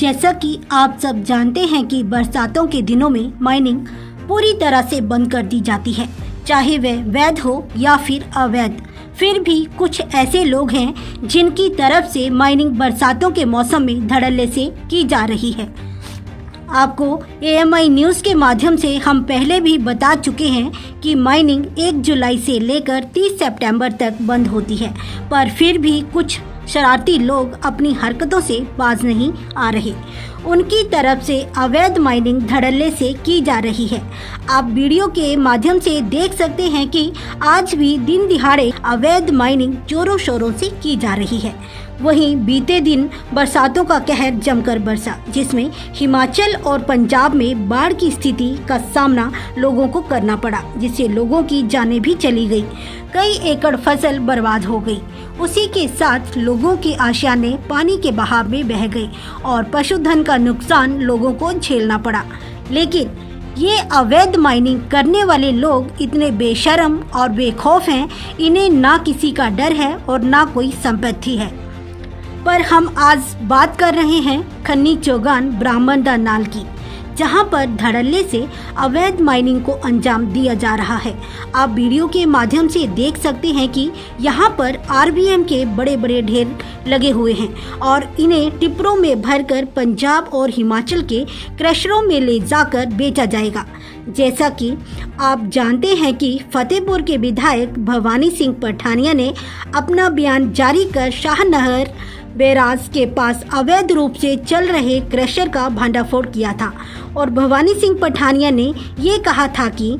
जैसा कि आप सब जानते हैं कि बरसातों के दिनों में माइनिंग पूरी तरह से बंद कर दी जाती है, चाहे वह वैध हो या फिर अवैध। फिर भी कुछ ऐसे लोग हैं जिनकी तरफ से माइनिंग बरसातों के मौसम में धड़ल्ले से की जा रही है। आपको AMI न्यूज़ के माध्यम से हम पहले भी बता चुके हैं कि माइनिंग 1 जुलाई से लेकर 30 सितंबर तक बंद होती है, पर फिर भी कुछ शरारती लोग अपनी हरकतों से बाज नहीं आ रहे। उनकी तरफ से अवैध माइनिंग धड़ल्ले से की जा रही है। आप वीडियो के माध्यम से देख सकते हैं कि आज भी दिन दिहाड़े अवैध माइनिंग जोरों शोरों से की जा रही है। वहीं बीते दिन बरसातों का कहर जमकर बरसा, जिसमें हिमाचल और पंजाब में बाढ़ की स्थिति का सामना लोगों को करना पड़ा, जिससे लोगों की जानें भी चली गई। कई एकड़ फसल बर्बाद हो गई। उसी के साथ लोगों की आशाएं पानी के बहाव में बह गई और पशुधन का नुकसान लोगों को झेलना पड़ा। लेकिन ये अवैध माइनिंग करने वाले लोग इतने बेशर्म और बेखौफ हैं, इन्हें ना किसी का डर है और ना कोई संपत्ति है। पर हम आज बात कर रहे हैं खन्नी चौगान ब्राह्मणदा नाल की, जहां पर धड़ल्ले से अवैध माइनिंग को अंजाम दिया जा रहा है। आप वीडियो के माध्यम से देख सकते हैं कि यहां पर RBM के बड़े बड़े ढेर लगे हुए हैं और इन्हें टिप्परों में भरकर पंजाब और हिमाचल के क्रशरों में ले जाकर बेचा जाएगा। जैसा कि आप जानते हैं कि फतेहपुर के विधायक भवानी सिंह पठानिया ने अपना बयान जारी कर शाहनहर बैराज के पास अवैध रूप से चल रहे क्रशर का भंडाफोड़ किया था और भवानी सिंह पठानिया ने ये कहा था कि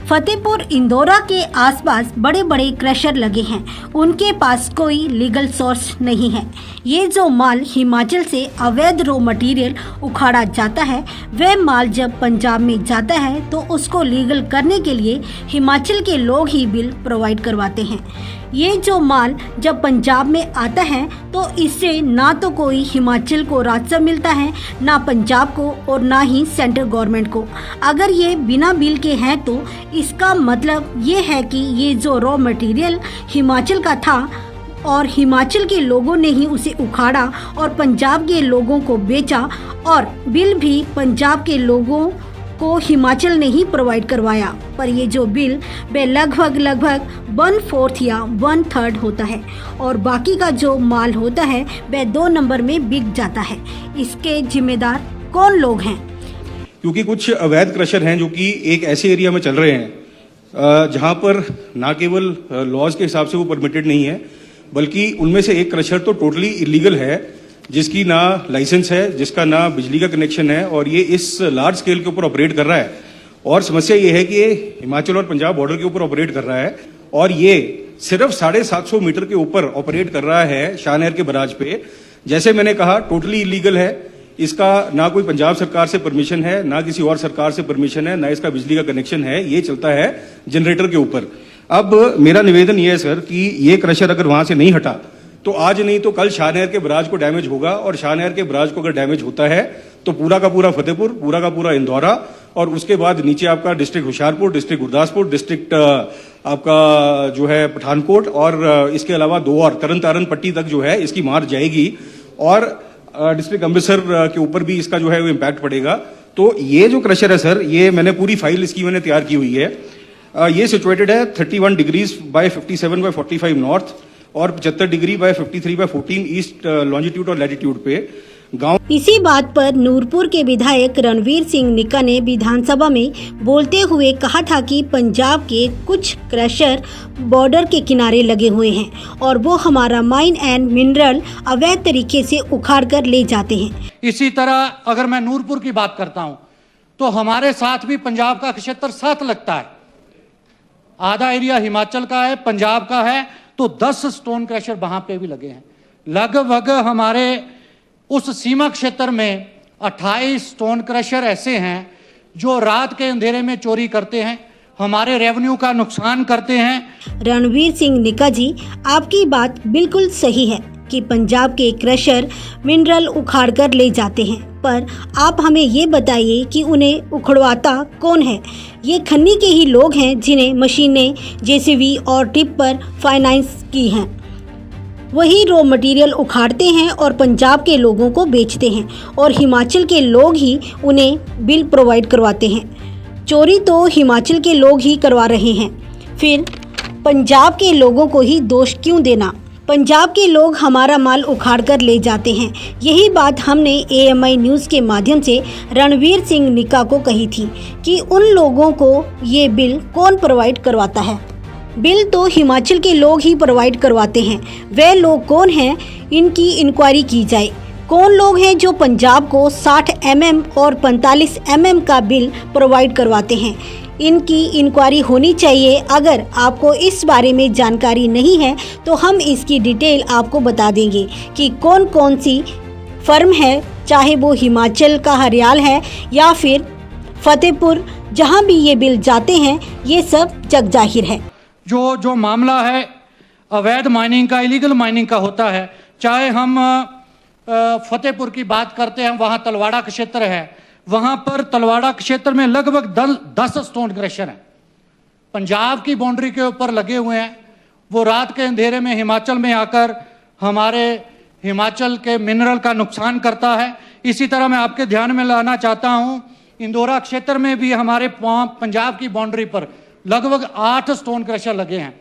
फतेहपुर इंदौरा के आसपास बड़े बड़े क्रशर लगे हैं, उनके पास कोई लीगल सोर्स नहीं है। ये जो माल हिमाचल से अवैध रॉ मटेरियल उखाड़ा जाता है, वह माल जब पंजाब में जाता है तो उसको लीगल करने के लिए हिमाचल के लोग ही बिल प्रोवाइड करवाते हैं। ये जो माल जब पंजाब में आता है तो इससे ना तो कोई हिमाचल को राजस्व मिलता है, ना पंजाब को और ना ही सेंट्रल गवर्नमेंट को। अगर ये बिना बिल के हैं तो इसका मतलब ये है कि ये जो रॉ मटेरियल हिमाचल का था और हिमाचल के लोगों ने ही उसे उखाड़ा और पंजाब के लोगों को बेचा और बिल भी पंजाब के लोगों को हिमाचल ने ही प्रोवाइड करवाया। पर ये जो बिल वह लगभग 1/4 या 1/3 होता है और बाकी का जो माल होता है वह 2 नंबर में बिक जाता है। इसके जिम्मेदार कौन लोग हैं? क्योंकि कुछ अवैध क्रशर हैं जो कि एक ऐसे एरिया में चल रहे हैं जहां पर ना केवल लॉज के हिसाब से वो परमिटेड नहीं है, बल्कि उनमें से एक क्रशर तो टोटली इलीगल है, जिसकी ना लाइसेंस है, जिसका ना बिजली का कनेक्शन है और ये इस लार्ज स्केल के ऊपर ऑपरेट कर रहा है। और समस्या ये है कि ये हिमाचल और पंजाब बॉर्डर के ऊपर ऑपरेट कर रहा है और ये सिर्फ 750 मीटर के ऊपर ऑपरेट कर रहा है शाहनहर के बराज पे। जैसे मैंने कहा, टोटली इलीगल है। इसका ना कोई पंजाब सरकार से परमिशन है, ना किसी और सरकार से परमिशन है, ना इसका बिजली का कनेक्शन है। ये चलता है जनरेटर के ऊपर। अब मेरा निवेदन ये है सर कि ये क्रशर अगर वहां से नहीं हटा तो आज नहीं तो कल शाहनहर के बराज को डैमेज होगा और शाहनहर के बराज को अगर डैमेज होता है तो पूरा का पूरा फतेहपुर, पूरा का पूरा इंदौरा और उसके बाद नीचे आपका district Hoshiarpur, district Gurdaspur, district आपका जो है पठानकोट और इसके अलावा 2 और तरन तारन पट्टी तक जो है इसकी मार जाएगी और डिस्ट्रिक्ट अमृतसर के ऊपर भी इसका जो है वो इम्पैक्ट पड़ेगा। तो ये जो क्रशर है सर, ये मैंने पूरी फाइल इसकी मैंने तैयार की हुई है। ये सिचुएटेड है 31 डिग्रीज बाय 57 बाय 45 नॉर्थ और 75 degree by 53 by 14 east longitude और लैटिट्यूड पे गांव। इसी बात पर नूरपुर के विधायक रणवीर सिंह निक्का ने विधानसभा में बोलते हुए कहा था कि पंजाब के कुछ क्रशर बॉर्डर के किनारे लगे हुए हैं और वो हमारा माइन एंड मिनरल अवैध तरीके से उखाड़ कर ले जाते हैं। इसी तरह अगर मैं नूरपुर की बात करता हूं तो हमारे साथ भी पंजाब का क्षेत्र साथ लगता है। आधा एरिया हिमाचल का है, पंजाब का है, तो 10 स्टोन क्रशर वहां पे भी लगे हैं। लगभग हमारे उस सीमा क्षेत्र में 28 स्टोन क्रशर ऐसे हैं जो रात के अंधेरे में चोरी करते हैं, हमारे रेवेन्यू का नुकसान करते हैं। रणवीर सिंह निक्का जी, आपकी बात बिल्कुल सही है कि पंजाब के क्रशर मिनरल उखाड़ कर ले जाते हैं, पर आप हमें ये बताइए कि उन्हें उखड़वाता कौन है? ये खन्नी के ही लोग हैं जिन्हें मशीनें, JCB और टिप पर फाइनेंस की हैं। वही रॉ मटेरियल उखाड़ते हैं और पंजाब के लोगों को बेचते हैं और हिमाचल के लोग ही उन्हें बिल प्रोवाइड करवाते हैं। चोरी तो हिमाचल के लोग ही करवा रहे हैं, फिर पंजाब के लोगों को ही दोष क्यों देना। पंजाब के लोग हमारा माल उखाड़ कर ले जाते हैं। यही बात हमने AMI न्यूज़ के माध्यम से रणवीर सिंह निक्का को कही थी कि उन लोगों को ये बिल कौन प्रोवाइड करवाता है। बिल तो हिमाचल के लोग ही प्रोवाइड करवाते हैं। वे लोग कौन हैं, इनकी इंक्वायरी की जाए। कौन लोग हैं जो पंजाब को 60 mm और 45 mm का बिल प्रोवाइड करवाते हैं, इनकी इंक्वायरी होनी चाहिए। अगर आपको इस बारे में जानकारी नहीं है तो हम इसकी डिटेल आपको बता देंगे कि कौन कौन सी फर्म है, चाहे वो हिमाचल का हरियाल है या फिर फतेहपुर, जहां भी ये बिल जाते हैं ये सब जग जाहिर है। जो मामला है अवैध माइनिंग का, इलीगल माइनिंग का होता है, चाहे हम फतेहपुर की बात करते हैं, वहाँ तलवाड़ा क्षेत्र है, वहाँ पर तलवाड़ा क्षेत्र में लगभग 10 स्टोन क्रशर हैं, पंजाब की बाउंड्री के ऊपर लगे हुए हैं। वो रात के अंधेरे में हिमाचल में आकर हमारे हिमाचल के मिनरल का नुकसान करता है। इसी तरह मैं आपके ध्यान में लाना चाहता हूँ, इंदौरा क्षेत्र में भी हमारे पंजाब की बाउंड्री पर लगभग 8 स्टोन क्रशर लगे हैं।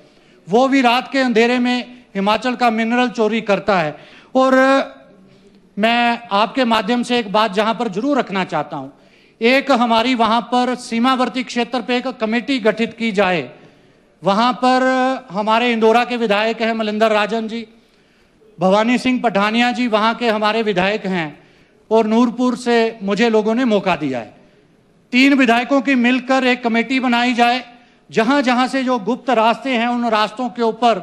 वो भी रात के अंधेरे में हिमाचल का मिनरल चोरी करता है। और मैं आपके माध्यम से एक बात जहां पर जरूर रखना चाहता हूं, एक हमारी वहां पर सीमावर्ती क्षेत्र पे एक कमेटी गठित की जाए। वहां पर हमारे इंदौरा के विधायक हैं मलिंदर राजन जी, भवानी सिंह पठानिया जी वहां के हमारे विधायक हैं, और नूरपुर से मुझे लोगों ने मौका दिया है। 3 विधायकों की मिलकर एक कमेटी बनाई जाए, जहां जहां से जो गुप्त रास्ते हैं उन रास्तों के ऊपर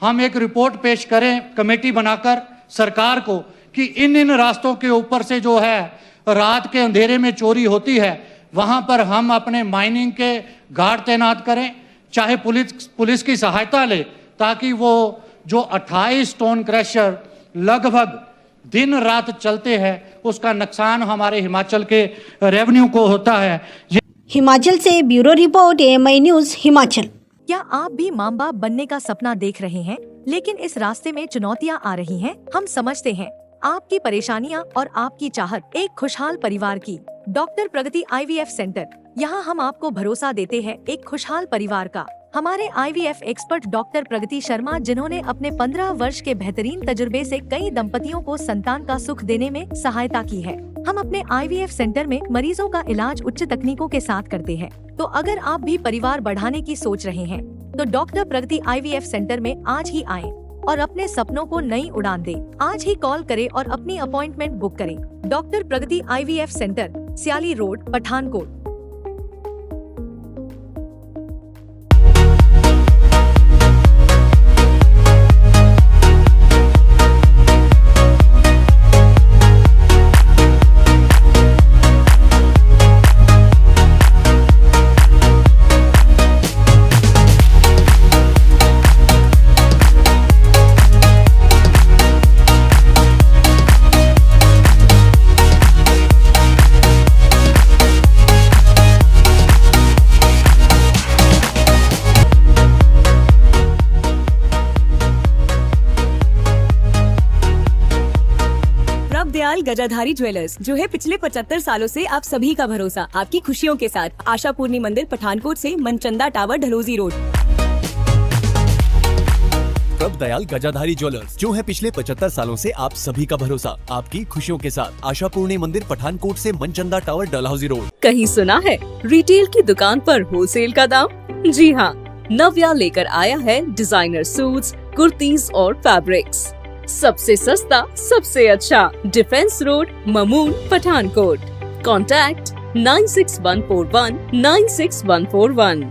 हम एक रिपोर्ट पेश करें कमेटी बनाकर सरकार को कि इन रास्तों के ऊपर से जो है रात के अंधेरे में चोरी होती है, वहां पर हम अपने माइनिंग के गार्ड तैनात करें, चाहे पुलिस की सहायता ले, ताकि वो जो 28 स्टोन क्रशर लगभग दिन रात चलते हैं उसका नुकसान हमारे हिमाचल के रेवेन्यू को होता है। हिमाचल से bureau report AMI news Himachal. क्या आप भी माँ बाप बनने का सपना देख रहे हैं, लेकिन इस रास्ते में चुनौतियाँ आ रही हैं? हम समझते हैं आपकी परेशानियाँ और आपकी चाहत एक खुशहाल परिवार की। डॉक्टर प्रगति IVF सेंटर, यहाँ हम आपको भरोसा देते हैं एक खुशहाल परिवार का। हमारे IVF एक्सपर्ट डॉक्टर प्रगति शर्मा, जिन्होंने अपने 15 वर्ष के बेहतरीन तजुर्बे से कई दंपतियों को संतान का सुख देने में सहायता की है। हम अपने IVF सेंटर में मरीजों का इलाज उच्च तकनीकों के साथ करते हैं। तो अगर आप भी परिवार बढ़ाने की सोच रहे हैं तो डॉक्टर प्रगति IVF सेंटर में आज ही आएं और अपने सपनों को नई उड़ान दें। आज ही कॉल करें और अपनी अपॉइंटमेंट बुक करें। डॉक्टर प्रगति IVF centre, सियाली road, Pathankot. Dayal गजाधारी jewellers, जो है पिछले 75 सालों से आप सभी का भरोसा, आपकी खुशियों के साथ। आशा पूर्णी मंदिर, पठानकोट से मनचंदा टावर, ढलोजी रोड। प्रभ दयाल गजाधारी ज्वेलर्स, जो है पिछले 75 सालों से आप सभी का भरोसा, आपकी खुशियों के साथ। आशा पूर्णी मंदिर, पठानकोट से मनचंदा टावर, डलहौजी रोड। कहीं सुना है रिटेल की दुकान पर होलसेल का दाम? जी हाँ, नव्या लेकर आया है डिजाइनर सूट्स, कुर्तीज और फैब्रिक्स। सबसे सस्ता, सबसे अच्छा, defence road, Mamun, Pathankot. Contact 96141 96141।